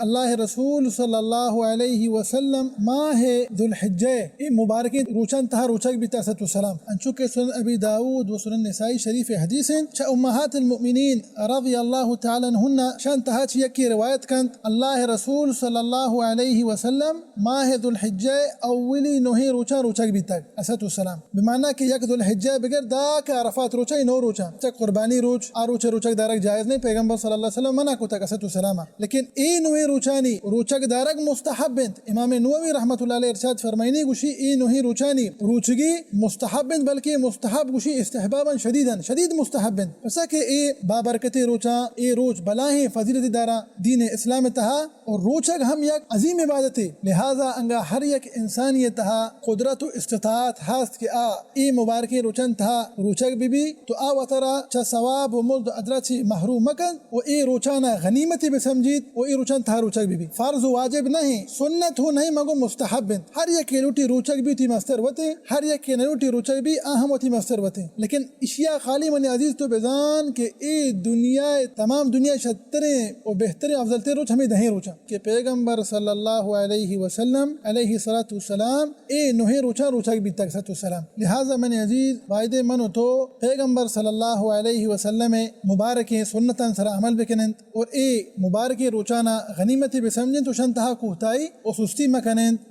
اللہ رسول صلی اللہ علیہ وسلم ماہ ذو الحجہ مبارکین روچان تہا روچک بھی تاسط والسلام انچو کہ سنن ابی داود و سنن نسائی شریف حدیث چا امہات المؤمنین رضی اللہ تعالی عنہن شان تہا چی یکی روایت کند اللہ رسول صلی اللہ علیہ وسلم ماہ ذو الحجہ اولی نوہی روچان روچک بھی تک اسط والسلام بمعنی کہ یک ذو الحجہ بگر دا کہ عرفات روچا نو روچا چا قربانی روچ آروچ روچک دارک جائز نہیں پیغمبر صلی اللہ علیہ وسلم منع کو تک اسط والسلام لیکن ای نوہی روچانی روچک دارک مستحب بنت امام نووی رحمت اللہ علیہ ارشاد فرمائنی گوشی ای نوہی روچانی روچگی مستحب بنت بلکہ مستحب گوشی استحبابا شدید مستحب بنت پسا کہ ای بابرکت روچا ای روچ بلاہیں فضیلت دارا دین اسلام تہا اور روچک ہم یک عظیم عبادت ہے لہذا انگا ہر یک انسانی تہا قدرت و استطاعت ہاست کہ ای مبارکی روچن تہا روچک بھی تو وطرا چا ثواب و ملد ادرا چی محروم مکن و ای روچانا غنیمتی بسمجید و ای روچن تہا روچک بھی فرض و واجب نہیں سنت ہو نہیں مگو مستحب بنت ہر یک لوٹی روچک بھی تی مستر وتے ہر یک نلوٹی روچک بھی اہم تی مستر وتے لیکن اشیاء خالی من عزیز تو بزان کہ ای دنیا تمام دنیا شتریں و بہترین افضل تر روچ ہمیں دہیں روچا کہ پیغمبر صلی اللہ علیہ وسلم علیہ الصلوۃ والسلام اے نوہے روچا روچک بھی تک ست والسلام لہذا من عزیز وعدے منو تو پیغمبر صلی اللہ علیہ وسلم مبارک سنتاً سر عمل بکنند اور اے مبارک روچانا غنیمتی بسمجن تو شنتہا کوہتائی و سستی مکنند